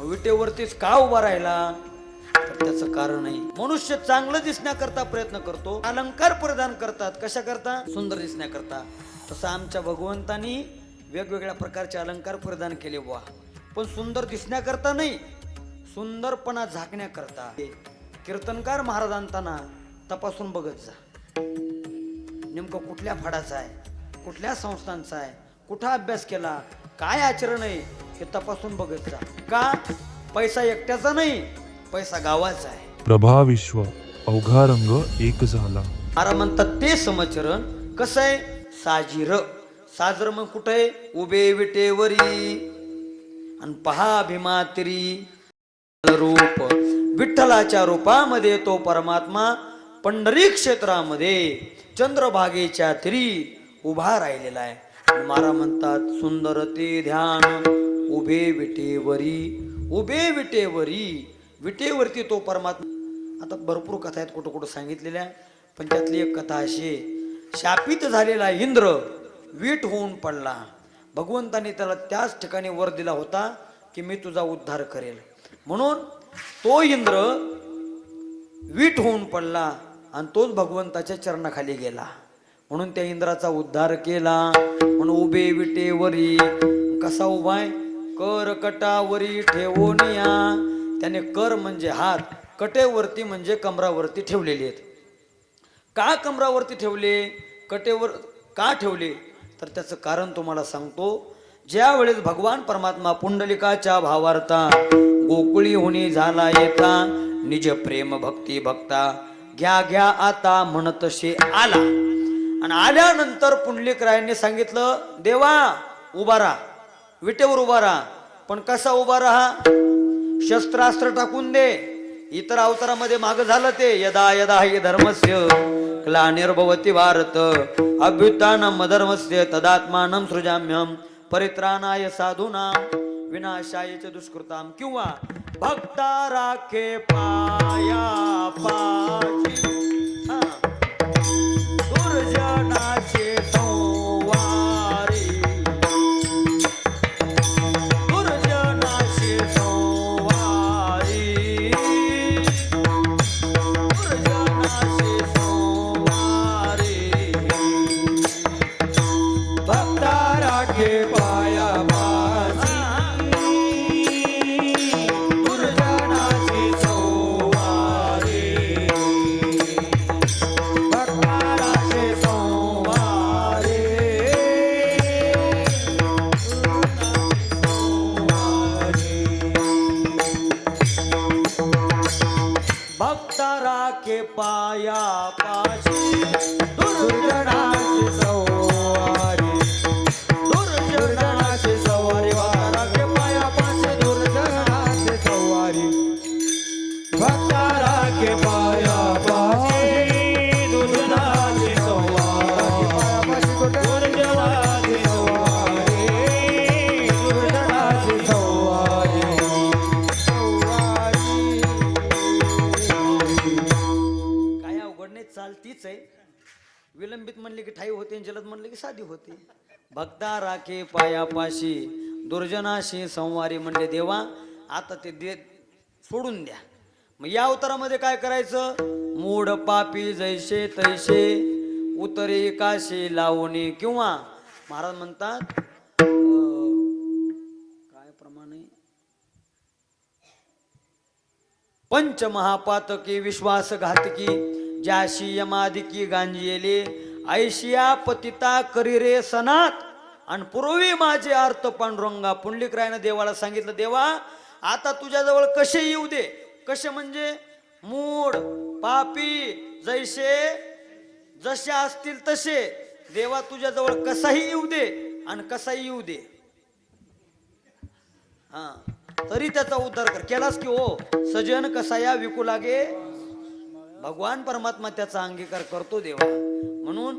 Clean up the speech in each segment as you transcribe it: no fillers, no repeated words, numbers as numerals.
विटेवरतीच का उभा राहिला? तर त्याचं कारण आहे, मनुष्य चांगलं दिसण्याकरता प्रयत्न करतो, अलंकार परिधान करतात. कशा करता? सुंदर दिसण्याकरता. तसं आमच्या भगवंतानी वेगवेगळ्या प्रकारचे अलंकार परिधान केले बुवा, पण सुंदर दिसण्याकरता नाही, सुंदरपणा झाकण्याकरता. कीर्तनकार महाराजांना तपासून बघत जा, नेमकं कुठल्या फाडाचा आहे, कुठल्या संस्थांचा आहे, कुठं अभ्यास केला, काय आचरण आहे, हे तपासून बघत जा. का? पैसा एकट्याचा नाही, पैसा गावाचा आहे. प्रभा विश्व अवघा रंग एक झाला. आरा म्हणतात ते समचरण कसं आहे? साजीर. साजर मग कुठं आहे? उभे विटेवरी आणि पहा भीमातिरी रूप. विठ्ठलाच्या रूपामध्ये तो परमात्मा पंढरी क्षेत्रामध्ये चंद्रभागेच्या तिरी उभा राहिलेला आहे. महाराज म्हणतात सुंदर ते ध्यान उभे विटेवरी. उभे विटेवरी, विटेवरती तो परमात्मा. आता भरपूर कथा आहेत कुठं कुठं सांगितलेल्या, पण त्यातली एक कथा अशी आहे, शापित झालेला इंद्र वीट होऊन पडला. भगवंताने त्याला त्याच ठिकाणी वर दिला होता की मी तुझा उद्धार करेल. म्हणून तो इंद्र वीट होऊन पडला आणि तोच भगवंताच्या चरणाखाली गेला. म्हणून त्या इंद्राचा उद्धार केला. म्हणून उभे विटेवरी. कसा उभा आहे? कर कटावरी ठेवोनिया. त्याने कर म्हणजे हात, कटेवरती म्हणजे कमरावरती ठेवलेले आहेत. का कमरावरती ठेवले, कटेवर का ठेवले? तर त्याचं कारण तुम्हाला सांगतो. ज्या वेळेस भगवान परमात्मा पुंडलिकाच्या भावार्था गोकुळी होणी झाला येता, निज प्रेम भक्ती भक्ता घ्या घ्या आता म्हणतसे आला. आणि आल्यानंतर पुंडलिकरायांनी सांगितलं, देवा उभा राहा, विटेवर उभा राहा. पण कसा उभा राहा? शस्त्रास्त्र टाकून दे. इतर अवतारामध्ये माग झालं ते, यदा यदा हि धर्मस्य ग्लानिर्भवति भारत अभ्युत्थानम धर्मस्य तदात्मानं सृजाम्यहं परित्राणाय साधूनां विनाशाय च दुष्कृतां. किंवा भक्ता राखे पाया पाची दुर्जनाचे संवारी. दुर्जनाचे संवारी. दुर्जनाचे संवारी. भक्ता राखे पाया पाची दुर्जनाचे संवारी. भक्ता राखे पाया पाशी दुर्जनाचे संवारी. दुर्जनाचे संवारी. भक्ता राखे पाया पाशी दुर्जनाचे संवारी. भक्ता राखे पाया पाशी दुर्जनाचे संवारी. दुर्जनाचे संवारी. दुर्जनाचे संवारी. काय अवघड नाही, चालतीच आहे. विलंबित म्हणले की ठाई होते, जलद म्हणले की साधी होते. भक्ता राखे पायापाशी दुर्जनाशी संवारी म्हणले देवा आता ते दे सोडून द्या. मग या अवतारामध्ये काय करायचं? मूढ पापी जैसे तैसे उतरे काशी लावणे. किंवा महाराज म्हणतात काय प्रमाणे पंचमहापातकी विश्वासघातकी ज्याशी यमादिकी गांजिले ऐशिया पतिता करिरे सनात. आणि पूर्वी माझे अर्थ पांडुरंगा. पुंडलिकरायनं देवाला सांगितलं, देवा आता तुझ्याजवळ कसे येऊ दे. कसे म्हणजे मूढ पापी जैसे जसे असतील तसे. देवा तुझ्याजवळ कसाही येऊ दे आणि कसाही येऊ दे, हा तरी त्याचा उद्धार कर. केलास की हो सजन कसाया विकू लागे. भगवान परमात्मा त्याचा अंगीकार करतो देवा. म्हणून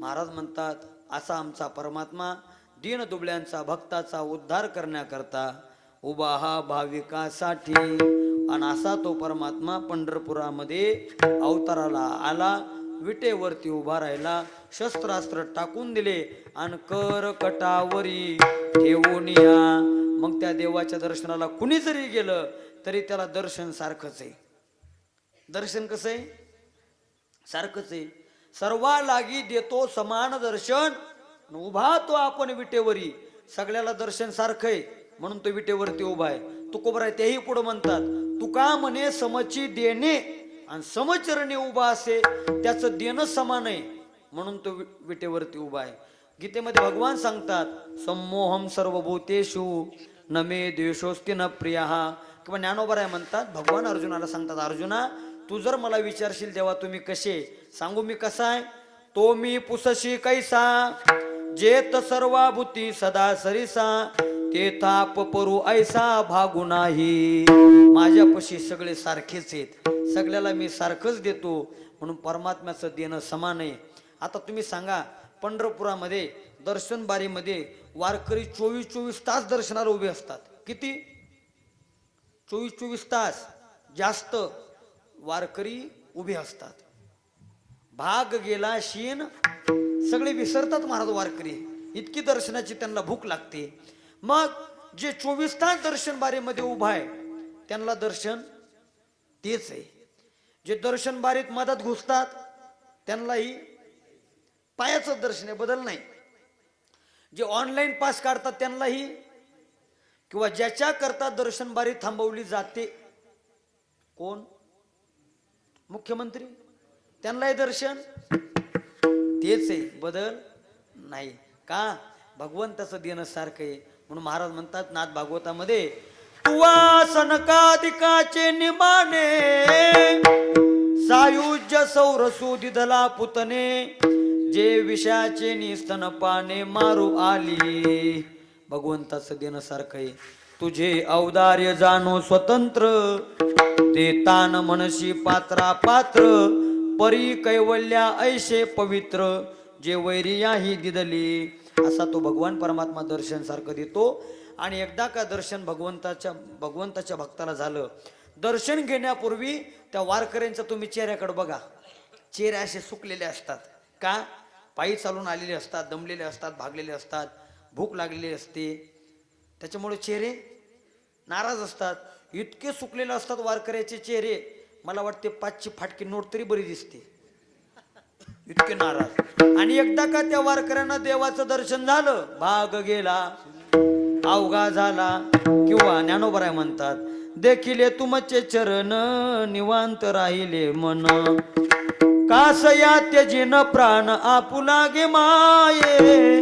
महाराज म्हणतात असा आमचा परमात्मा दीन दुबळ्यांचा भक्ताचा उद्धार करण्याकरता उभा हा भाविकासाठी. आणि असा तो परमात्मा पंढरपुरामध्ये अवताराला आला. विटेवरती उभा राहिला, शस्त्रास्त्र टाकून दिले आणि कर कटावरी ठेवून या मग त्या देवाच्या दर्शनाला कुणी जरी गेलं तरी त्याला दर्शन सारखंच आहे. दर्शन कसं आहे? सारखंच आहे. सर्वा लागी देतो समान दर्शन, उभा तो आपण विटेवरी. सगळ्याला दर्शन सारखं आहे म्हणून तो विटेवरती उभा आहे. तुकोबर आहे तेही पुढे म्हणतात, तुका म्हणे समची देणे आणि समचरणी उभा असे त्याचं देणं समान आहे म्हणून तो विटेवरती उभा आहे. गीतेमध्ये भगवान सांगतात, सम्मोहम सर्वभूतेषु न मे द्वेषोस्ति न प्रियः. किंवा ज्ञानोबर आहे म्हणतात, भगवान अर्जुनाला सांगतात, अर्जुना तू जर मला विचारशील तेव्हा तुम्ही कसे, सांगू मी कसा आहे. तो मी पुसशी कैसा जेत सर्वाभूती सदा सरिसा ते ताप परू ऐसा भागू नाही. माझ्यापाशी सगळे सारखेच आहेत, सगळ्याला मी सारखंच देतो म्हणून परमात्म्याचं देणं समान आहे. आता तुम्ही सांगा, पंढरपुरामध्ये दर्शन बारीमध्ये वारकरी 24-24 तास दर्शनाला उभे असतात. किती? 24-24 तास जास्त वारकरी उभे असतात. भाग गेला शीन सगळे विसरतात महाराज वारकरी, इतकी दर्शनाची त्यांना भूक लागते. मग जे 24 तास दर्शन बारीमध्ये उभा आहे त्यांना दर्शन तेच आहे. जे दर्शन बारीत मधात घुसतात त्यांनाही पायाचं दर्शन आहे, बदल नाही. जे ऑनलाईन पास काढतात त्यांनाही, किंवा ज्याच्या करता दर्शन बारी थांबवली जाते, कोण? मुख्यमंत्री, त्यांनाही दर्शन तेच आहे, बदल नाही. का? भगवंताचं देणं सारखं आहे. म्हणून महाराज म्हणतात नाथ भागवतामध्ये, तुवा सनकादिकाचे निमाने सायुज्य सौरसू दिधला पुतने जे विषयाचे निस्तन पाने मारू आली. भगवंताचं देणं सारखं आहे. तुझे औदार्य जाणो स्वतंत्र देतान मनशी पात्रा पात्र परी कैवल्या ऐशे पवित्र जे वैरियाही दिदली. असा तो भगवान परमात्मा दर्शन सारखं देतो. आणि एकदा का दर्शन भगवंताच्या भक्ताला झालं, दर्शन घेण्यापूर्वी त्या वारकऱ्यांचा तुम्ही चेहऱ्याकडे बघा, चेहरे असे सुकलेले असतात. का? पायी चालून आलेले असतात, दमलेले असतात, भागलेले असतात, भूक लागलेली असते, त्याच्यामुळे चेहरे नाराज असतात. इतके सुकलेले असतात वारकऱ्याचे चेहरे, मला वाटते 5ची फाटकी नोट तरी बरी दिसते, इतके नाराज. आणि एकदा का त्या वारकऱ्यांना देवाचं दर्शन झालं, भाग गेला अवघा झाला. किंवा ज्ञानोबर आहे म्हणतात, देखिले तुमचे चरण निवांत राहिले मन कासया त्यजिन प्राण आपुला गे माये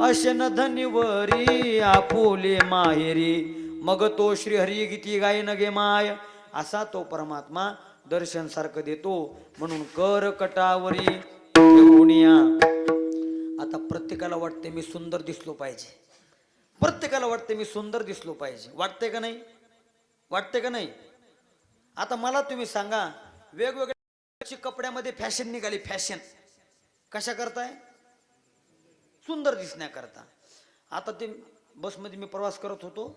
अशन धनिवरी आपुले माहेरी मग तो श्रीहरी गीती गायन गे माय. असा तो परमात्मा दर्शन सारखं देतो. म्हणून कर कटावरी घेऊन या. आता प्रत्येकाला वाटते मी सुंदर दिसलो पाहिजे, प्रत्येकाला वाटते मी सुंदर दिसलो पाहिजे. वाटते का नाही? वाटते का नाही? आता मला तुम्ही सांगा, वेगवेगळ्या कपड्यामध्ये फॅशन निघाली. फॅशन कशा करताय? सुंदर दिसण्याकरता. आता ते बसमध्ये मी प्रवास करत होतो,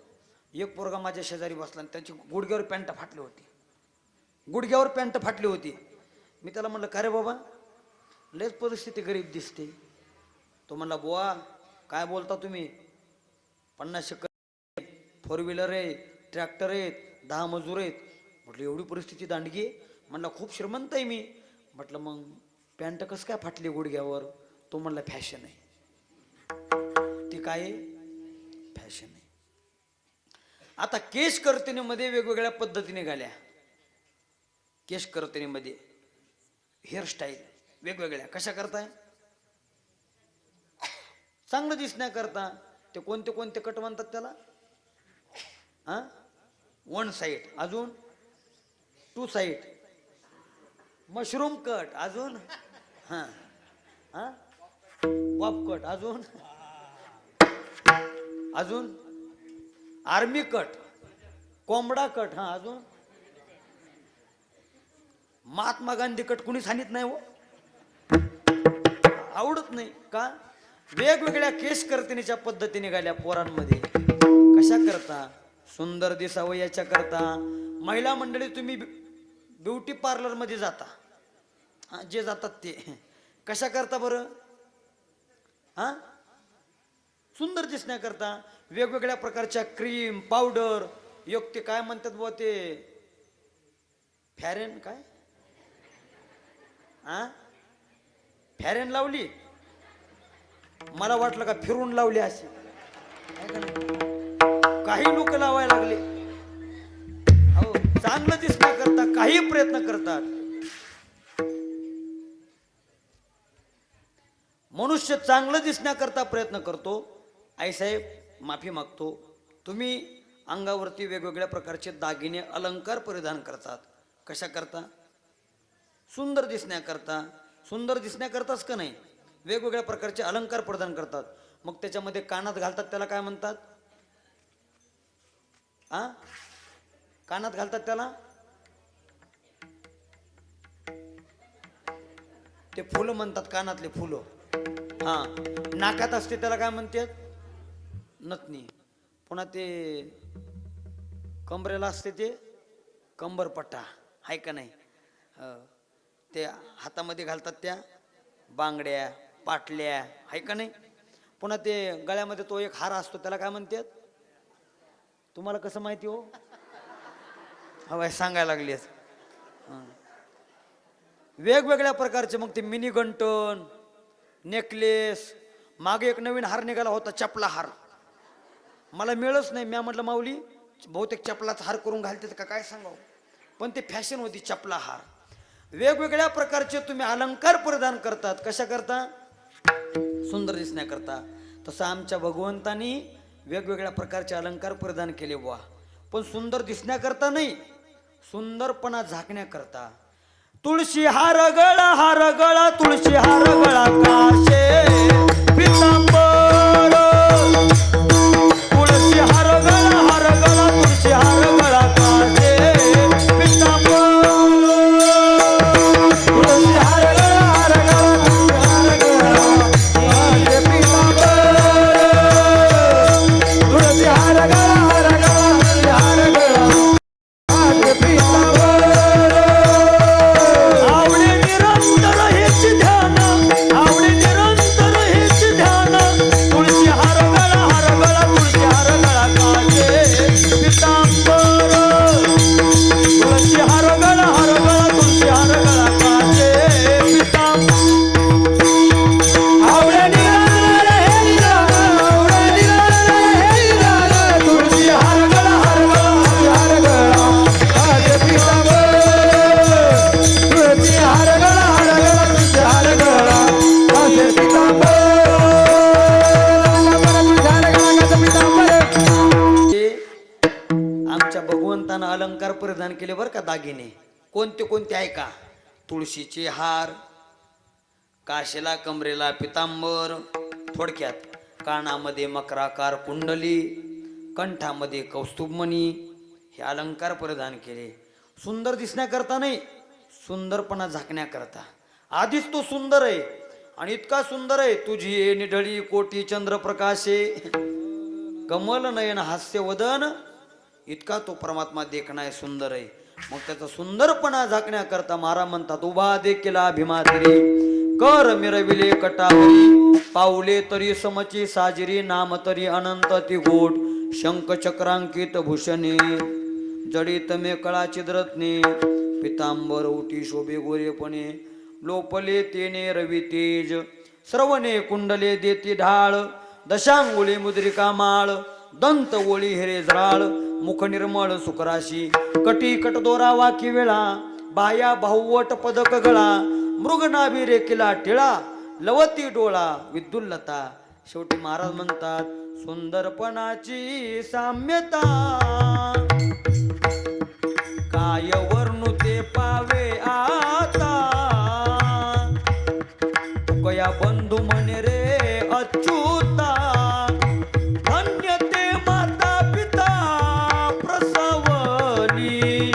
एक पोरगा माझ्या शेजारी बसला आणि त्याची गुडघ्यावर पॅन्ट फाटली होती, गुडघ्यावर पॅन्ट फाटली होती. मी त्याला म्हणलं, का रे बाबा, लयच परिस्थिती गरीब दिसते. तो म्हणला, बुवा काय बोलता तुम्ही, 50 एकर 4 व्हीलर आहे, ट्रॅक्टर आहेत, 10 मजूर आहेत. म्हटलं एवढी परिस्थिती दांडगी. म्हणला खूप श्रीमंत आहे मी. म्हटलं मग पॅन्ट कसं काय फाटली गुडघ्यावर? तो म्हणला फॅशन आहे. ती काय? फॅशन आहे. आता केश कर्तनीमध्ये वेगवेगळ्या पद्धतीने घाल्या. केश कर्तनीमध्ये हेअरस्टाईल वेगवेगळ्या कशा करताय? चांगलं दिसण्याकरता. ते कोणते कोणते कट म्हणतात त्याला? हा, 1 साइड, अजून 2 साइड, मशरूम कट, अजून हा हा पॉप कट, अजून आर्मी कट, कोंबडा कट, हा अजून महात्मा गांधी कट. कुणी सांगित नाही हो, आवडत नाही का? वेगवेगळ्या केश कर्तनीच्या पद्धती निघाल्या पोरांमध्ये. कशा करता? सुंदर दिसावं याच्या करता. महिला मंडळी तुम्ही ब्युटी पार्लर मध्ये जाता, जे जातात ते कशा करता बरं? हा, सुंदर दिसण्याकरता वेगवेगळ्या प्रकारच्या क्रीम पावडर योग ते काय म्हणतात बुवा ते फॅरेन काय आ फॅरेन लावली मला वाटलं का फिरून लावली अशी आहे का नाही? काही लोक लावायला लागले अहो चांगलं दिसण्याकरता काही प्रयत्न करतात. मनुष्य चांगलं दिसण्याकरता प्रयत्न करतो. आईसाहेब माफी मागतो, तुम्ही अंगावरती वेगवेगळ्या प्रकारचे दागिने अलंकार परिधान करतात. कशा करता? सुंदर दिसण्याकरता. सुंदर दिसण्याकरताच का नाही वेगवेगळ्या प्रकारचे अलंकार परिधान करतात. मग त्याच्यामध्ये कानात घालतात त्याला काय म्हणतात? आ कानात घालतात त्याला ते फुलं म्हणतात, कानातले फुलं. हा नाकात असते त्याला काय म्हणतात? नथनी. पुन्हा ते कमरेला असते ते कंबरपट्टा आहे का नाही? ते हातामध्ये घालतात त्या बांगड्या पाटल्या आहे का नाही? पुन्हा ते गळ्यामध्ये तो एक हार असतो त्याला काय म्हणतात? तुम्हाला कसं माहिती हो? हवाय सांगायला लागली. वेगवेगळ्या प्रकारचे मग ते मिनी गंटन नेकलेस. मागे एक नवीन हार निघाला होता चपला हार, मला मिळच नाही. मी म्हटलं माऊली बहुतेक चपलाचा हार करून घालते का काय सांगावं, पण ते फॅशन होती चपला हार. वेगवेगळ्या प्रकारचे तुम्ही अलंकार परिधान करतात. कशा करता? सुंदर दिसण्याकरता. तसं आमच्या भगवंतानी वेगवेगळ्या प्रकारचे अलंकार परिधान केले बुवा, पण सुंदर दिसण्याकरता नाही, सुंदरपणा झाकण्याकरता. तुळशी हार गळा तुळशी हार गळा काशे पितांबर. तुळशी हार गळा तुळशी हार गळा काशे पितांबर. तुळशी हार गळा तुळशी हार गळा काशे पितांबर. तुळशी हार गळा तुळशी हार गळा काशे पितांबर. अलंकार परिधान केले बरं का दागिने. कोणते कोणते आहे का? तुळशीचे हार, काशेला कमरेला पितांबर, थोडक्यात कानामध्ये मकराकार कुंडली, कंठामध्ये कौस्तुभमणी, हे अलंकार परिधान केले. सुंदर दिसण्याकरता नाही, सुंदरपणा झाकण्याकरता. आधीच तो सुंदर आहे आणि इतका सुंदर आहे, तुझी ये निढळी कोटी चंद्रप्रकाशे कमल नयन हास्य वदन. इतका तो परमात्मा देखणा आहे, सुंदर आहे. मग त्याचा सुंदरपणा झाकण्याकरता महाराज म्हणतात, उभा देखीला अभिमात्री कर मिरविले कटावरी. पाऊले तरी समची साजिरी नाम तरी अनंत ती गोट. शंख चक्रांकित भूषणे जडित मे कळा चिद्रत्ने. पितांबर उटी शोभे गोरेपणे लोपले तेने रवी तेज. श्रवणे कुंडले देती ढाळ दशांगुळी मुद्रिका माळ. दंत ओळी हिरे जराळ मुख निर्मळ सुकराशी. कटी कटदोरा वाकी वेळा बाया भाऊवट पदक गळा. मृग नाभी रेकिला टिळा लवती डोळा विद्युल्लता. शेवटी महाराज म्हणतात, सुंदरपणाची साम्यता काय वर्णू ते पावे आता. तुकया बंधू म्हणे रे अच्युता. धन्य ते माता पिता प्रसवली.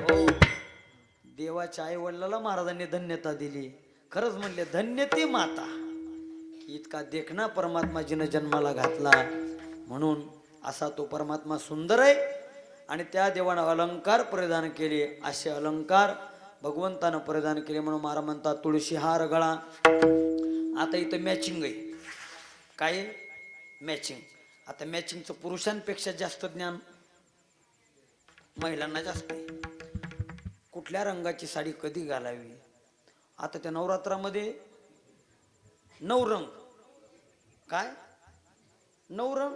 हो, देवाच्या आई वडिलाला महाराजांनी धन्यता दिली. खरंच म्हणले धन्य ती माता, इतका देखणा परमात्मा जिने जन्माला घातला. म्हणून असा तो परमात्मा सुंदर आहे आणि त्या देवानं अलंकार परिधान केले. असे अलंकार भगवंतानं परिधान केले म्हणून महाराज म्हणतात तुळशी हार गळा. आता इथं मॅचिंग आहे काय? मॅचिंग. आता मॅचिंगचं पुरुषांपेक्षा जास्त ज्ञान महिलांना जास्त आहे. कुठल्या रंगाची साडी कधी घालावी. आता त्या नवरात्रामध्ये 9 रंग. काय 9 रंग?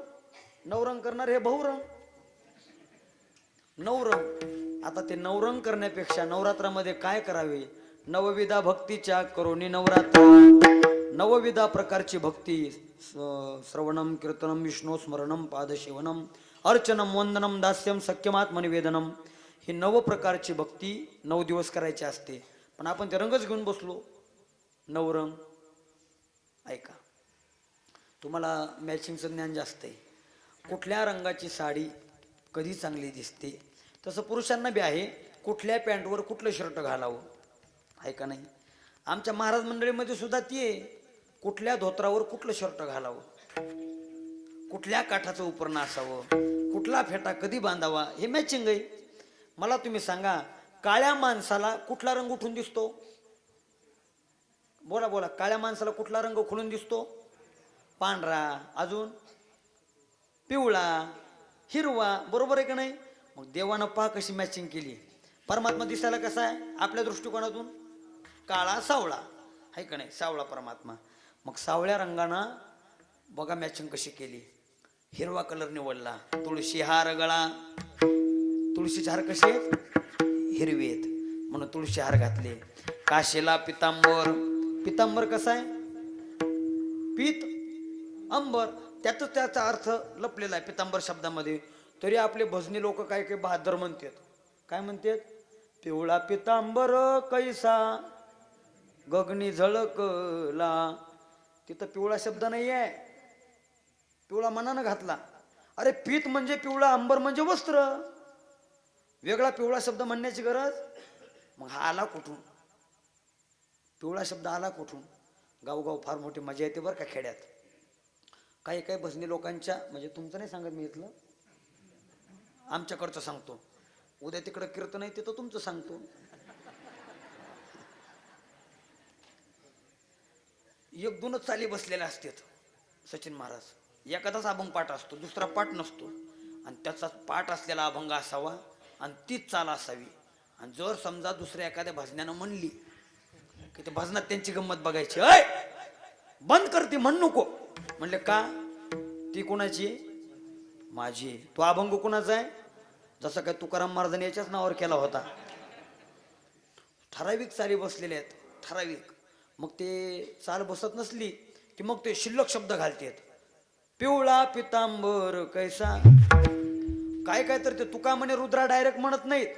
9 रंग करणार हे बहुरंग. 9 रंग. आता ते 9 रंग करण्यापेक्षा नवरात्रामध्ये काय करावे. नवविधा भक्तीच्या करोनी नवरात्र. नवविधा प्रकारची भक्ती. श्रवणम कीर्तनम विष्णू स्मरणम पादसेवनम अर्चनम वंदनम दास्यम सख्यमात्मनिवेदनम. ही 9 प्रकारची भक्ती 9 दिवस करायची असते. पण आपण ते रंगच घेऊन बसलो. 9 रंग. ऐका, तुम्हाला मॅचिंगचं ज्ञान जास्त आहे. कुठल्या रंगाची साडी कधी चांगली दिसते. तसं पुरुषांना बी आहे. कुठल्या पॅन्टवर कुठलं शर्ट घालावं. आहे का नाही. आमच्या महाराज मंडळीमध्ये सुद्धा ती आहे. कुठल्या धोत्रावर कुठलं शर्ट घालावं. कुठल्या काठाचं उपरणं असावं. कुठला फेटा कधी बांधावा. हे मॅचिंग आहे. मला तुम्ही सांगा, काळ्या माणसाला कुठला रंग उठून दिसतो. बोला बोला, काळ्या माणसाला कुठला रंग खुलून दिसतो. पांढरा, अजून पिवळा, हिरवा. बरोबर आहे का नाही. मग देवानं पहा कशी मॅचिंग केली. परमात्मा दिसायला कसा आहे आपल्या दृष्टिकोनातून. काळा सावळा. आहे का नाही. सावळा परमात्मा. मग सावळ्या रंगानं बघा मॅचिंग कशी केली. हिरवा कलर निवडला. तुळशी हार गळा. तुळशीचे हार कसे आहेत. हिरवे आहेत म्हणून तुळशी हार घातले. काशीला पितांबर. पितांबर कसा आहे. पीत अंबर. त्यातच त्याचा अर्थ लपलेला आहे पितांबर शब्दामध्ये. तरी आपले भजनी लोक काय काय बहादर म्हणतात. काय म्हणतात. पिवळा पितांबर कैसा गगनी झळकला. तिथं पिवळा शब्द नाही आहे. पिवळा मनानं घातला. अरे पीत म्हणजे पिवळा, अंबर म्हणजे वस्त्र. वेगळा पिवळा शब्द म्हणण्याची गरज. मग हा आला कुठून. पिवळा शब्द आला कुठून. गावगाव फार मोठी मजा येते बरं का खेड्यात. काही काही भजनी लोकांच्या, म्हणजे तुमचं नाही सांगत मी इथलं, आमच्याकडचं सांगतो. उद्या तिकडं कीर्तन आहे तिथं तुमचं सांगतो. एक दोनच चाली बसलेल्या असतात. सचिन महाराज एखादाच अभंग पाठ असतो, दुसरा पाठ नसतो. आणि त्याचा पाठ असलेला अभंग असावा आणि तीच चाल असावी. आणि जर समजा दुसऱ्या एखाद्या भजनानं म्हणली की ते भजनात त्यांची गंमत बघायची. अय बंद करते म्हण नको. म्हणले का. ती कोणाची. माझी. तो अभंग कोणाचा आहे. जसं काय तुकाराम महाराजांनी याच्याच नावावर केला होता. ठराविक चाली बसलेले आहेत. ठराविक. मग ते चाल बसत नसली की मग ते शिल्लक शब्द घालतात. पिवळा पितांबर कैसा. काय काय तर ते तुका म्हणे रुद्रा डायरेक्ट म्हणत नाहीत.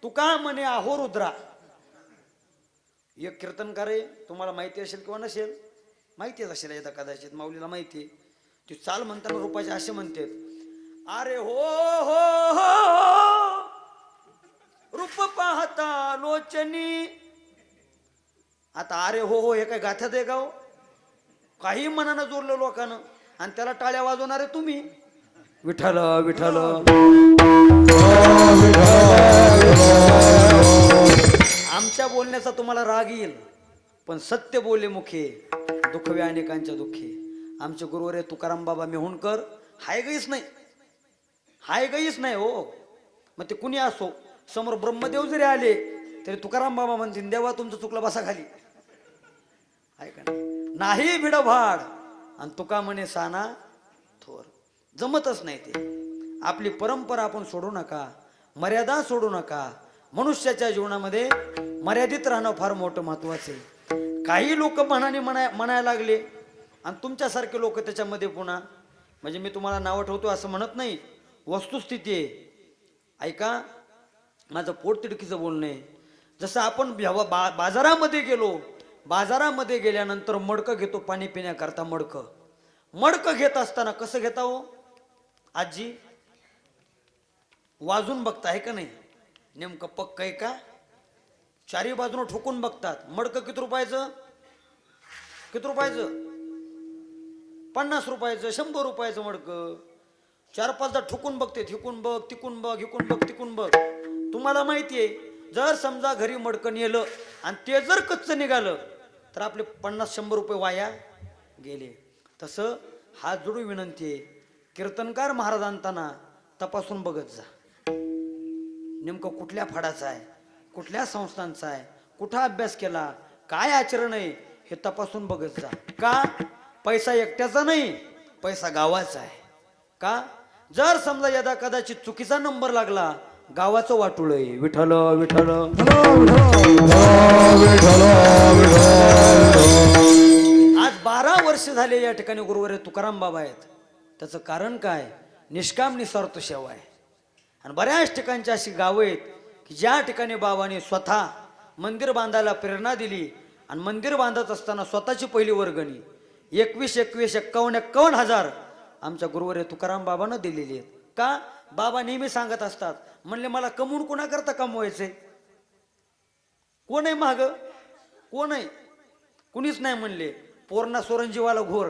तुका म्हणे आहो रुद्रा. एक कीर्तनकार आहे, तुम्हाला माहिती असेल किंवा नसेल, माहितीच असेल एकदा कदाचित, माऊलीला माहिती आहे. ती चाल म्हणताना रूपाचे असे म्हणतात. अरे हो हो हो रूप पाहता लोचनी. आता अरे हो हो हे काय गाथ्यात आहे गाव. काही मनानं जोरलं लोकांना आणि त्याला टाळ्या वाजवणारे तुम्ही. विठ्ठल विठ्ठल. आमच्या बोलण्याचा तुम्हाला राग येईल, पण सत्य बोले मुखे दुःखवे अनेकांच्या दुःखे. आमचे गुरुवर तुकाराम बाबा मेहुणकर हाय गईच नाही. हाय गईच नाही हो. मग ते कुणी असो. समोर ब्रह्मदेव जरी आले तरी तुकाराम बाबा म्हणतील देवा तुमचं चुकलं बसा खाली. आहे का नाही. भिड भाड आणि तुका म्हणे साना थोर. जमतच नाही ते. आपली परंपरा आपण सोडू नका. मर्यादा सोडू नका. मनुष्याच्या जीवनामध्ये मर्यादित राहणं फार मोठं महत्वाचं आहे. काही लोक मनाने म्हणायला लागले आणि तुमच्यासारखे लोक त्याच्यामध्ये पुन्हा, म्हणजे मी तुम्हाला नावं ठेवतो असं म्हणत नाही, वस्तुस्थिती आहे. ऐका, माझं पोटतिडकीचं बोलणं आहे. जसं आपण बाजारामध्ये गेलो, बाजारामध्ये गेल्यानंतर मडकं घेतो पाणी पिण्याकरता. मडकं घेत असताना कसं घेता हो आजी. वाजून बघता आहे का नाही, नेमकं पक्क आहे का. चारी बाजून ठोकून बघतात. मडकं किती रुपयाचं. किती रुपयाचं. 50 रुपयाचं, 100 रुपयाचं मडकं. 4-5दा ठोकून बघते. हिकून बघ तिकून बघ, हिकून बघ तिकून बघ. तुम्हाला माहिती आहे जर समजा घरी मडकं नेलं आणि ते जर कच्चं निघालं तर आपले 50-100 रुपये वाया गेले. तसं हात जोडून विनंती आहे, कीर्तनकार महाराज आणताना तपासून बघत जा. नेमकं कुठल्या फडाचा आहे, कुठल्या संस्थांचा आहे, कुठं अभ्यास केला, काय आचरण आहे हे तपासून बघत जा. का? पैसा एकट्याचा नाही, पैसा गावाचा आहे. का? जर समजा यदा कदाचित चुकीचा नंबर लागला, गावाचं वाटुळ आहे. विठ्ठल विठ्ठल. आज 12 वर्ष झाले या ठिकाणी गुरुवर्य तुकाराम बाबा आहेत. त्याचं कारण काय? निष्काम निस्वार्थ सेवा आहे. आणि बऱ्याच ठिकाणची अशी गावं आहेत की ज्या ठिकाणी बाबाने स्वतः मंदिर बांधायला प्रेरणा दिली आणि मंदिर बांधत असताना स्वतःची पहिली वर्गणी 51,51,51,51,000 आमच्या गुरुवर्य तुकाराम बाबांना दिलेली आहेत. का? बाबा नेहमी सांगत असतात, म्हणले मला कमवून कोणाकरता कमवायचे? कोण आहे माग? कोण आहे? कुणीच नाही म्हणले. पोरणा सोरंजीवाला घोर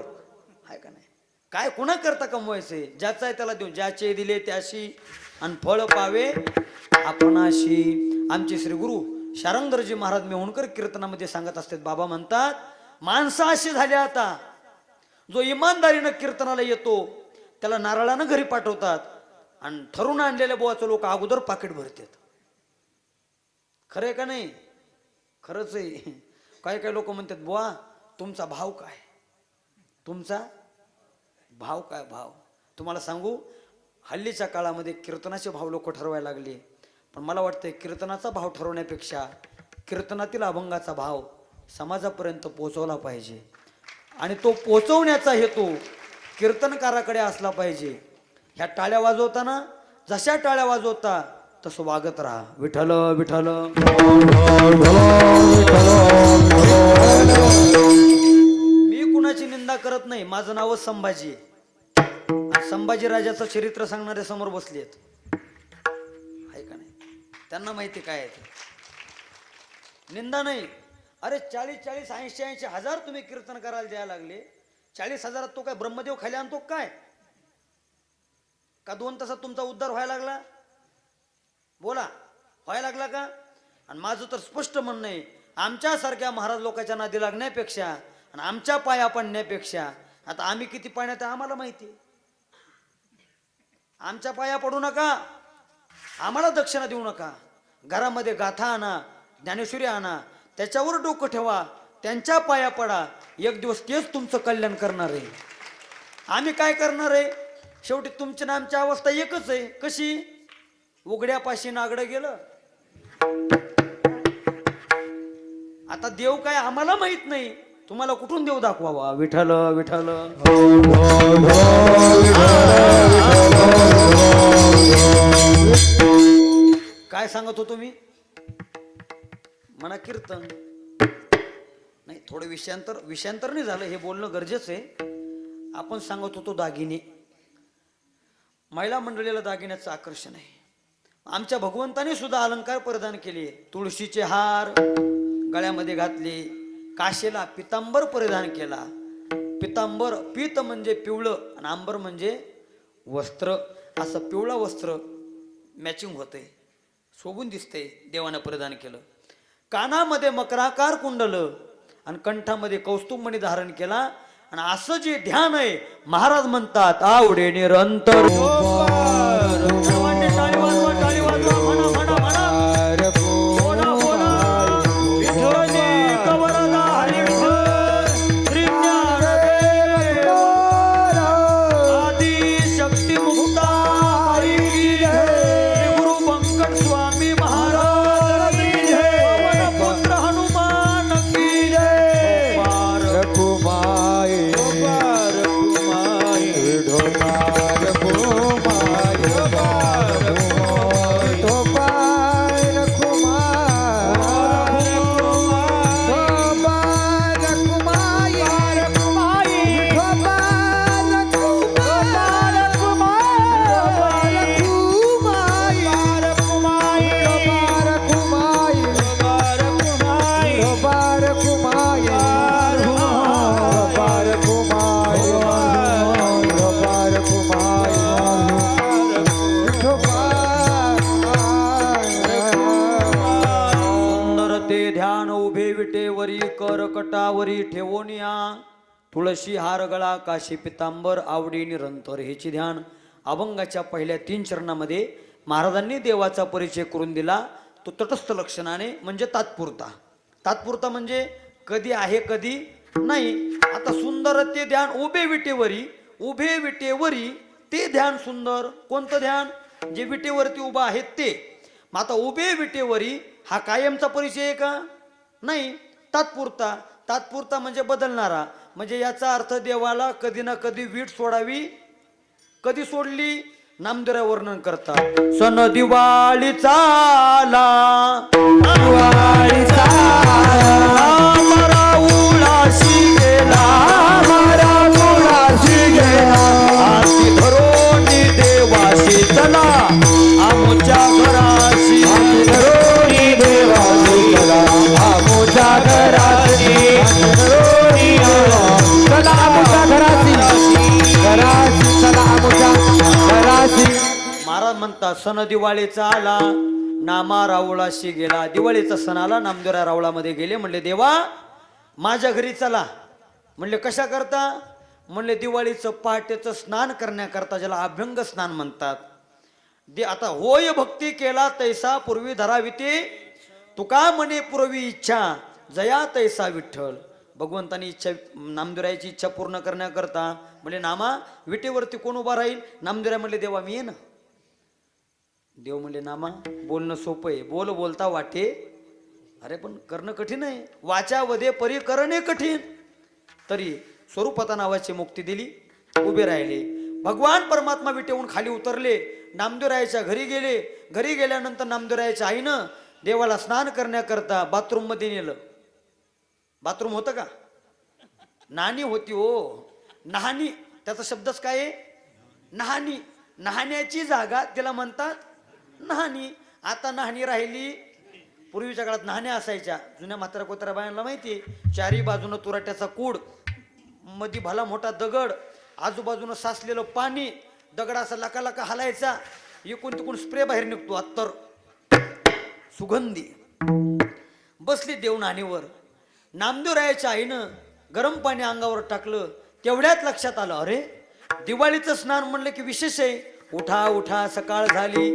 आहे का नाही? काय कुणाकरता कमवायचे? ज्याचा आहे त्याला देऊन, ज्याचे दिले त्याशी आणि फळ पावे आपणाशी. आमचे श्री गुरु शारंगधरजी महाराज मेहुणकर कीर्तनामध्ये सांगत असतात. बाबा म्हणतात, माणसं अशी झाली आता, जो इमानदारीनं कीर्तनाला येतो त्याला नारळानं घरी पाठवतात आणि ठरून आणलेल्या बुवाचं लोक अगोदर पाकिट भरतात. खरंय का नाही? खरंच आहे. काही काही लोक म्हणतात, बुवा तुमचा भाव काय? तुमचा भाव काय? भाव तुम्हाला सांगू, हल्लीच्या काळामध्ये कीर्तनाचे भाव लोक ठरवायला लागले. पण मला वाटतं कीर्तनाचा भाव ठरवण्यापेक्षा कीर्तनातील अभंगाचा भाव समाजापर्यंत पोहोचवला पाहिजे. आणि तो पोहोचवण्याचा हेतू कीर्तनकाराकडे असला पाहिजे. ह्या टाळ्या वाजवताना जशा टाळ्या वाजवता तसं वागत राहा. विठ्ठल विठ्ठल. मी कुणाची निंदा करत नाही. माझं नावच संभाजी आहे. संभाजी राजाचं चरित्र सांगणारे समोर बसले आहेत, आहे का नाही? त्यांना माहिती काय आहे ते. निंदा नाही. अरे 40,40, 80,80 हजार तुम्ही कीर्तन करायला द्यायला लागले. 40,000 तो काय ब्रह्मदेव खाली आणतो काय? का 2 तासात तुमचा उद्धार व्हायला लागला? बोला, व्हायला लागला का? आणि माझं तर स्पष्ट म्हणणं आहे, आमच्यासारख्या महाराज लोकांच्या नादी लागण्यापेक्षा आणि आमच्या पाया पडण्यापेक्षा, आता आम्ही किती पाण्यात आहे आम्हाला माहिती. आमच्या पाया पडू नका, आम्हाला दक्षिणा देऊ नका. घरामध्ये गाथा आणा, ज्ञानेश्वरी आणा, त्याच्यावर डोकं ठेवा, त्यांच्या पाया पडा. एक दिवस तेच तुमचं कल्याण करणार आहे. आम्ही काय करणार आहे? शेवटी तुमची ना आमची अवस्था एकच आहे. कशी? उघड्यापाशी नागडं गेलं. आता देव काय आम्हाला माहित नाही, तुम्हाला कुठून देव दाखवावा? विठ्ठल विठ्ठल. काय सांगत होतो मी? म्हणा कीर्तन नाही. थोडं विषयांतर नाही झालं, हे बोलणं गरजेचं आहे. आपण सांगत होतो दागिने. महिला मंडळीला दागिन्याचं आकर्षण आहे. आमच्या भगवंताने सुद्धा अलंकार परिधान केले. तुळशीचे हार गळ्यामध्ये घातले, काशेला पितांबर परिधान केला. पितांबर, पीत म्हणजे पिवळं आणि आंबर म्हणजे वस्त्र. असं पिवळं वस्त्र मॅचिंग होते, शोभून दिसते, देवानं परिधान केलं. कानामध्ये मकराकार कुंडल आणि कंठामध्ये कौस्तुभमणी धारण केला. आणि असं जे ध्यान आहे, महाराज म्हणतात, आवडे निरंतर. टाळी वाजवा, टाळी वाजवा, म्हणा म्हणा म्हणा. बोला बोला. विठ्ठल कवरला हरी विठ्ठल. श्री ज्ञानदेव आदी शक्ती मुक्ता हरी की जय. श्री गुरु बंकट स्वामी महाराज की जय. पवन पुत्र हनुमान की जय. रघुमाई सुंदर ते ध्यान उभे विटेवरी करकटावरी ठेवोनिया. तुळशी हार गळा काशी पितांबर आवडी निरंतर हेची ध्यान. अभंगाच्या पहिल्या 3 चरणामध्ये महाराजांनी देवाचा परिचय करून दिला. तो तटस्थ लक्षणाने म्हणजे तात्पुरता. तात्पुरता म्हणजे कधी आहे कधी नाही. आता सुंदर ते ध्यान उभे विटेवरी ते ध्यान सुंदर. कोणतं ध्यान? जे विटेवरती उभा आहेत ते. मग आता उभे विटेवरी हा कायमचा परिचय आहे का? नाही, तात्पुरता. तात्पुरता म्हणजे बदलणारा. म्हणजे याचा अर्थ देवाला कधी ना कधी वीट सोडावी. कधी सोडली? नामदेव वर्णन करतात. सण दिवाळीचा आला, दिवाळीचा आला, उळाशी गेला, उळाशी गेला. आरती धरोनी देवाशी चला, आमच्या घराशी धरोणी देवाची चला, आमच्या घराची धरोणी चला, आमच्या घराची चला, आमच्या घराची. महाराज म्हणतात सण दिवाळीचा आला, नामा रावळाशी गेला. दिवाळीचा सण आला, नामदेवरा रावळामध्ये गेले. म्हणले देवा माझ्या घरी चला. म्हणले कशा करता? म्हणले दिवाळीचं पहाटेचं स्नान करण्याकरता, ज्याला अभ्यंग स्नान म्हणतात. आता होय भक्ती केला तैसा पूर्वी धरावी ते, तुका म्हणे पूर्वी इच्छा जया तैसा विठ्ठल. भगवंतानी इच्छा, नामदेवरायाची इच्छा पूर्ण करण्याकरता म्हणजे नामा विटेवरती कोण उभा राहील? नामदेवराय म्हणले देवा मी आहे ना. देव म्हणले नामा बोलणं सोपं आहे, बोलता वाटे, अरे पण करणं कठीण आहे. वाचा वदे परी करणे कठीण. तरी स्वरूपता नावाची मुक्ती दिली, उभे राहिले. भगवान परमात्मा विटेवून खाली उतरले, नामदेवरायाच्या घरी गेले. घरी गेल्यानंतर नामदेवरायाच्या आईनं देवाला स्नान करण्याकरता बाथरूम मध्ये नेलं. बाथरूम होतं का? नाणी होती हो. नहाणी, त्याचा शब्दच काय आहे? नहाणी. नहाण्याची जागा त्याला म्हणतात नहाणी. आता नहाणी राहिली. पूर्वीच्या काळात नहाण्या असायच्या. जुन्या म्हाताऱ्या कोताऱ्या बायांना माहिती, चारी बाजूनं तुराट्याचा कूड, मध्ये भला मोठा दगड, आजूबाजूनं साचलेलं पाणी, दगड असा लका लका हलायचा, इकून तिकून स्प्रे बाहेर निघतो, अत्तर सुगंधी. बसली देव नाणीवर. नामदेवरायाच्या आईनं गरम पाणी अंगावर टाकलं. तेवढ्यात लक्षात आलं, अरे दिवाळीचं स्नान म्हणलं की विशेष आहे. उठा उठा सकाळ झाली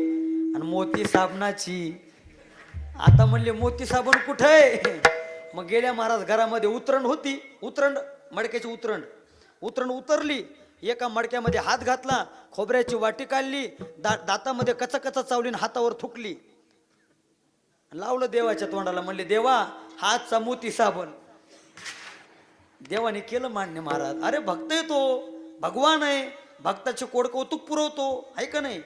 आणि मोती साबणाची. आता म्हणले मोती साबण कुठे आहे? मग गेल्या महाराज घरामध्ये उतरण होती. उतरण, मडक्याची उतरण उतरली. एका मडक्यामध्ये हात घातला, खोबऱ्याची वाटी काढली, दातामध्ये कचा चावलीन हातावर थुकली, लावलं देवाच्या तोंडाला. म्हणले देवा हातचा मोती साबण. देवाने केलं मान्य महाराज. अरे भक्त आहे तो, भगवान आहे, भक्ताचे कोड कौतुक पुरवतो, आहे का नाही?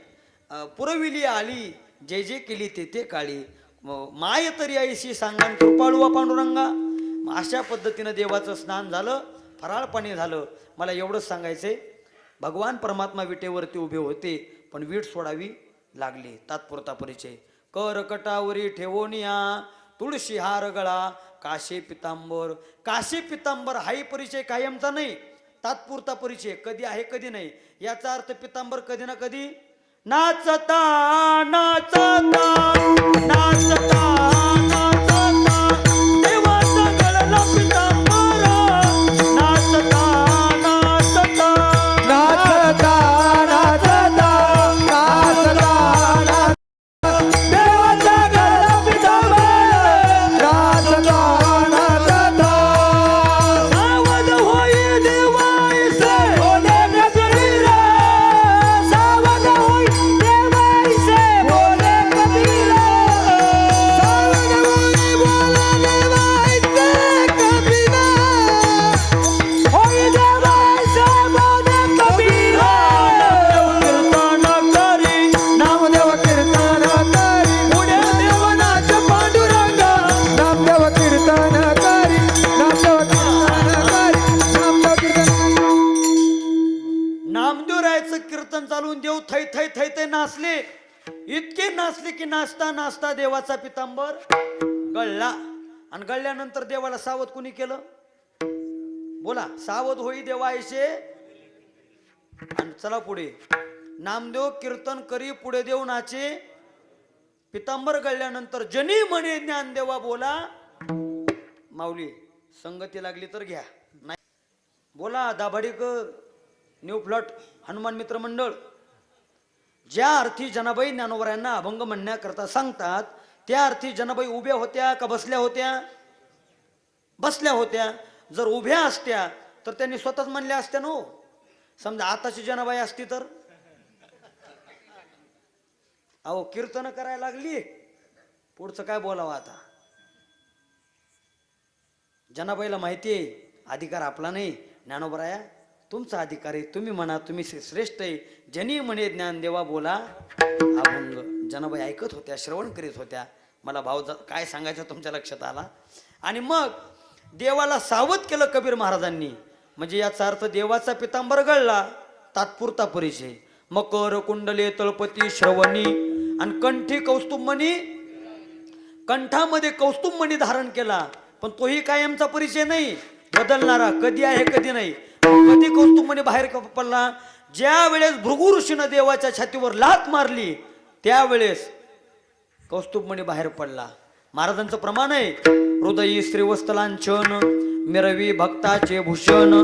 पुरविली आली जे जे केली ते काळी, माय तरी आईशी सांगा कृपाळू पांडुरंगा. अशा पद्धतीनं देवाचं स्नान झालं, फराळ पाणी झालं. मला एवढंच सांगायचंय, भगवान परमात्मा विटेवरती उभे होते, पण वीट सोडावी लागली. तात्पुरता परिचय. करकटावरी ठेवोनिया तुळशी हार गळा काशी पितांबर. काशी पितांबर हाही परिचय कायमचा नाही, तात्पुरता परिचय. कधी आहे कधी नाही. याचा अर्थ पितांबर कधी ना कधी नाचता नाचता नाचता नाचता देवाचा गळला पितांबर. नाचता नाचता नाचता नाचता नाचता देवाचा गळा पितांबर. नाचता नाचता सावध होई देवाईसे बोले कबीर, सावध होई देवाईसे बोले कबीर, सावध होई बोले देवाईसे कबीर, होई देवाईसे बोले कबीर. कीर्तन करी नामदेव कीर्तन करी पुढे देवनाथ पांडुरंग. नामदेव कीर्तन करी, नामदेव कीर्तन करी, नामदेव कीर्तन. नामदेवरायचं कीर्तन चालून देव थै थै थै थै नाचले. इतके नाचले की नाचता नाचता देवाचा पितांबर गळला. आणि गळल्यानंतर देवाला सावध कुणी केलं? बोला, सावध होई देवायचे. आणि चला पुढे. नामदेव कीर्तन करी पुढे देव नाचे. पितांबर गळल्यानंतर जनी म्हणे ज्ञानदेवा बोला. माऊली संगती लागली तर घ्या, नाही बोला दाभाडीकर न्यू प्लॉट हनुमान मित्र मंडळ. ज्या अर्थी जनाबाई ज्ञानोबरायांना अभंग म्हणण्याकरता सांगतात त्या अर्थी जनाबाई उभ्या होत्या का बसल्या होत्या? बसल्या होत्या. जर उभ्या असत्या तर त्यांनी स्वतःच म्हणल्या असत्या नो. समजा आताची जनाबाई असती तर अहो कीर्तन करायला लागली, पुढचं काय बोलावं आता. जनाबाईला माहिती आहे अधिकार आपला नाही. ज्ञानोबराया तुमचा अधिकार आहे, तुम्ही म्हणा, तुम्ही श्रेष्ठ आहे. ज्यांनी म्हणे ज्ञान देवा बोला अभंग. जनाबाई ऐकत होत्या, श्रवण करीत होत्या. मला भाव काय सांगायचं तुमच्या लक्षात आला. आणि मग देवाला सावध केलं कबीर महाराजांनी. म्हणजे याचा अर्थ देवाचा पितांबर गळला, तात्पुरता परिचय. मकर कुंडले तळपती श्रवणी आणि कंठी कौस्तुभमणी, कंठामध्ये कौस्तुभमणी धारण केला. पण तोही कायमचा परिचय नाही, बदलणारा. कधी आहे कधी नाही. कधी कौस्तुभमणी बाहेर पडला? ज्या वेळेस भृगु ऋषीनं देवाच्या छातीवर लाथ मारली त्यावेळेस कौस्तुभमणी बाहेर पडला. महाराजांचं प्रमाण आहे हृदयी श्रीवत्सलांचन मिरवी भक्ताचे भूषण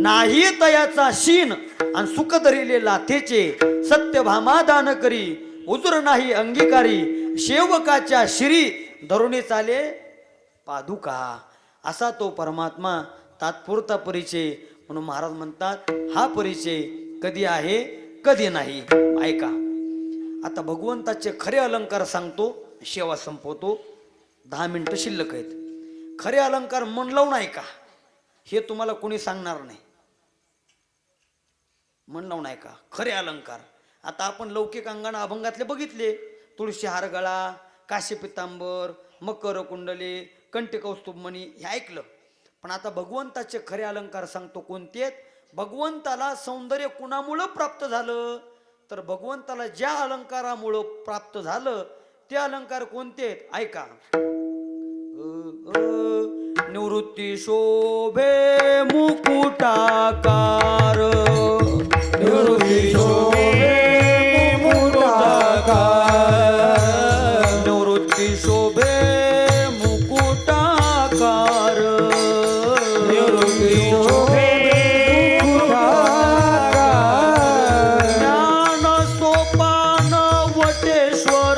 नाही तयाचा शीन आणि सुख धरिले लाथेचे सत्य भामादान करी उजुर नाही अंगीकारी सेवकाच्या शिरी धरुणी चाले पादुका. असा तो परमात्मा, तात्पुरता परिचय. म्हणून महाराज म्हणतात हा परिचय कधी आहे कधी नाही. ऐका आता भगवंताचे खरे अलंकार सांगतो, शेवा संपवतो. 10 मिनिटं शिल्लक आहेत. खरे अलंकार मन लावून ऐका, हे तुम्हाला कोणी सांगणार नाही. मन लावून ऐका खरे अलंकार. आता आपण लौकिक अंगाने अभंगातले बघितले, तुळशी हार गळा, काशी पितांबर, मकर कुंडले, कंठी कौस्तुभमणी हे ऐकलं. पण आता भगवंताचे खरे अलंकार सांगतो कोणते. भगवंताला सौंदर्य कुणामुळं प्राप्त झालं तर भगवंताला ज्या अलंकारामुळं प्राप्त झालं ते अलंकार कोणते ऐका. निवृत्ती शोभे मुकुटाकार, निवृत्ती शोभे मुकुटाकार, निवृत्ती शोभे मुकुटाकार, निवृत्ती शोभे मुकुटाकार, ज्ञान सोपान वटेश्वर,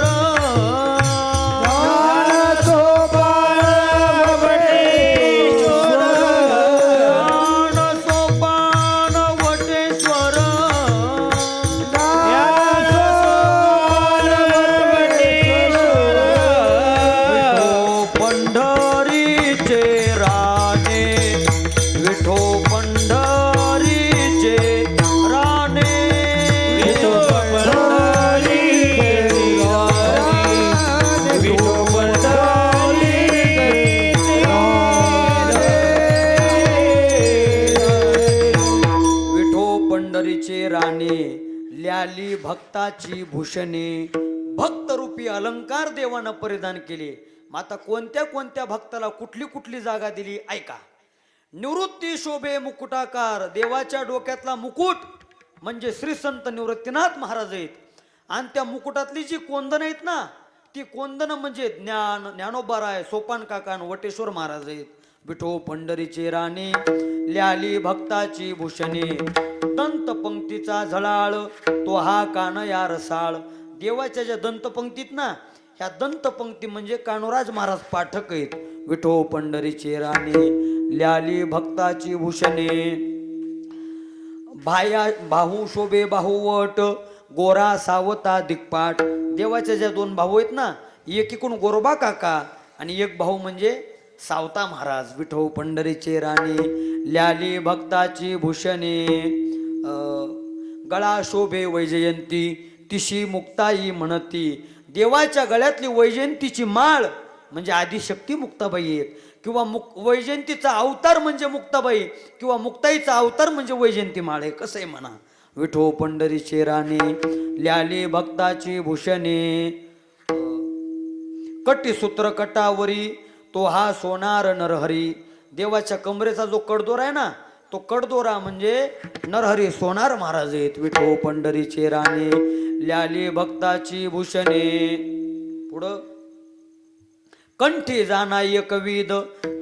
ल्याली भक्ताची भूषणे. भक्त रूपी अलंकार देवानं परिधान केले. माता कोणत्या कोणत्या भक्ताला कुठली कुठली जागा दिली ऐका. निवृत्ती शोभे मुकुटाकार, देवाच्या डोक्यातला मुकुट म्हणजे श्री संत निवृत्तीनाथ महाराज आहेत. आणि त्या मुकुटातली जी कोंदण आहेत ना ती कोंदण म्हणजे ज्ञानोबाराय, सोपान काका, वटेश्वर महाराज आहेत. विठो पंढरीचे राणे ल्याली भक्ताची भूषणे, दंतपंक्तीचा झळाळ तो हा कान या रसाळ. देवाच्या ज्या दंतपंक्तीत ना ह्या दंतपंक्ती म्हणजे कानोराज महाराज पाठक आहेत. विठो पंढरीचे राणे ल्याली भक्ताची भूषणे, बाहू शोभे बाहुवट गोरा सावता दिक्पाट. देवाच्या ज्या 2 भाऊ आहेत ना, एक इकडून गोरोबा काका आणि एक भाऊ म्हणजे सावता महाराज. विठो पंढरीचे राणे ल्याली भक्ताची भूषणे, गळा शोभे वैजयंती तिशी मुक्ताई म्हणती. देवाच्या गळ्यातली वैजयंतीची माळ म्हणजे आदिशक्ती मुक्ताबाई आहेत, किंवा वैजयंतीचा अवतार म्हणजे मुक्ताबाई, किंवा मुक्ताईचा अवतार म्हणजे वैजयंती माळ आहे. कसं आहे म्हणा. विठो पंढरीचे राणे ल्याली भक्ताची भूषणे, कटी सूत्र कटावरी तो हा सोनार नरहरी. देवाच्या कमरेचा जो कडदोरा आहे ना तो कडदोरा म्हणजे नरहरी सोनार महाराज आहेत. विठो पंढरीचे राणे ल्याली भक्ताची भूषणे. पुढं कंठी जाना एकविध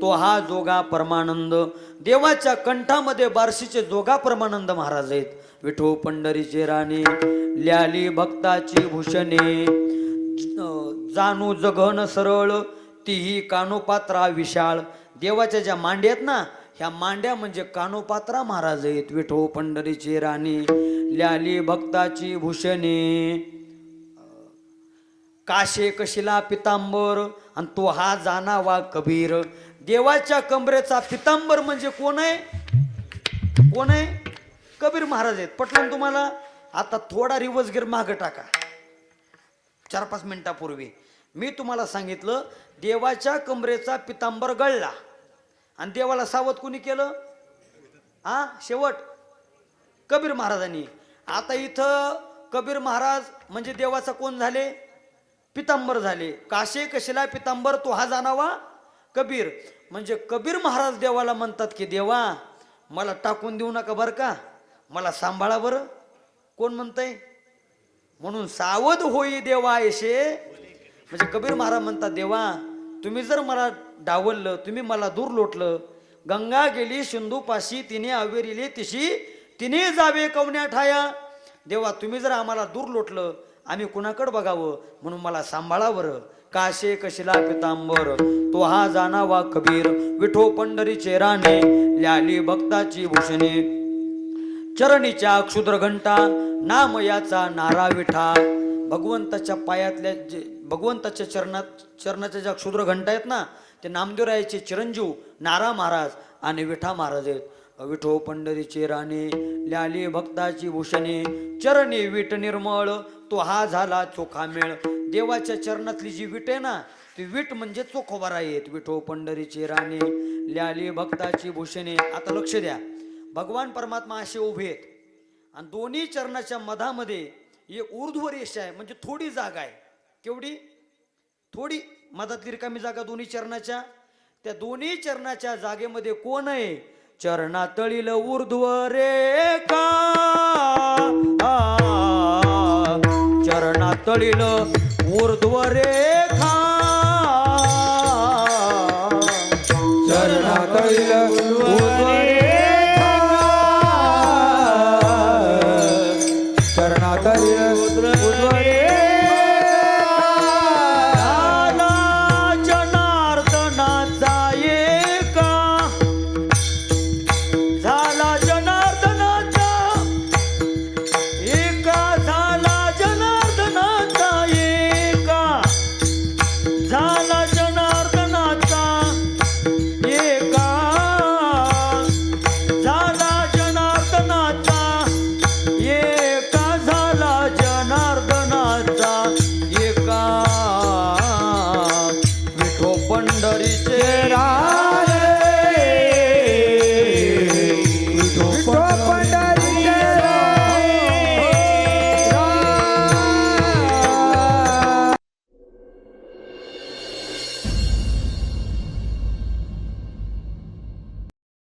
तो हा जोगा परमानंद. देवाच्या कंठामध्ये बार्शीचे जोगा परमानंद महाराज आहेत. विठो पंढरीचे राणे ल्याली भक्ताची भूषणे, जाणू जगन सरळ तीही कानोपात्रा विशाळ. देवाच्या ज्या मांड्या आहेत ना, ह्या मांड्या म्हणजे कानोपात्रा महाराज आहेत. विठो पंढरीचे राणे ल्याली भक्ताची भूषणे, काशे कशिला पितांबर आणि तो हा जाना वा कबीर. देवाच्या कमरेचा पितांबर म्हणजे कोण आहे? कोण आहे? कबीर महाराज आहेत. पटलं तुम्हाला? आता थोडा रिवर्स गिअर मागं टाका. 4-5 मिनिटापूर्वी मी तुम्हाला सांगितलं देवाच्या कमरेचा पितांबर गळला आणि देवाला सावध कुणी केलं? शेवट कबीर महाराजांनी. आता इथं कबीर महाराज म्हणजे देवाचा कोण झाले? पितांबर झाले. काशे कशिला पितांबर तो हा जाणावा कबीर. म्हणजे कबीर महाराज देवाला म्हणतात की देवा मला टाकून देऊ नका बरं का, मला सांभाळा बरं. कोण म्हणतंय? म्हणून सावध होई देवा ऐशे. म्हणजे कबीर महाराज म्हणतात देवा तुम्ही जर मला डावललं, तुम्ही मला दूर लोटलं, गंगा गेली सिंधूपाशी तिने अवेरिले तिशी तिने जावे कवण्या ठाया. देवा तुम्ही जर आम्हाला दूर लोटलं आम्ही कुणाकडे बघावं, म्हणून मला सांभाळावर. काशे कशिला पितांबर तो हा जाणावा कबीर. विठो पंढरीचे राणे ल्याली भक्ताची भूषणे, चरणीच्या क्षुद्र घंटा नाम याचा नारा विठा. भगवंताच्या पायातल्या भगवंताच्या चरणाच्या ज्या क्षुद्र घंटा आहेत ना, ते नामदेवरायाचे चिरंजीव नारा महाराज आणि विठा महाराज आहेत. विठो पंढरीचे राणे ल्याली भक्ताची भूषणे, चरणी विट निर्मळ तो हा झाला चोखा मेळ. देवाच्या चरणातली जी विट आहे ना, ती विट म्हणजे चोखोबार आहेत. विठो पंढरीचे राणे ल्याली भक्ताची भूषणे. आता लक्ष द्या, भगवान परमात्मा असे उभे आहेत आणि दोन्ही चरणाच्या मधामध्ये एक ऊर्ध्व रेषा आहे, म्हणजे थोडी जागा आहे. केवढी? थोडी. मधातली रिकामी जागा दोन्ही चरणाच्या. त्या दोन्ही चरणाच्या जागेमध्ये कोण आहे? चरणातळील ऊर्ध्व रेखा, चरणातळील ऊर्ध्व रेखा.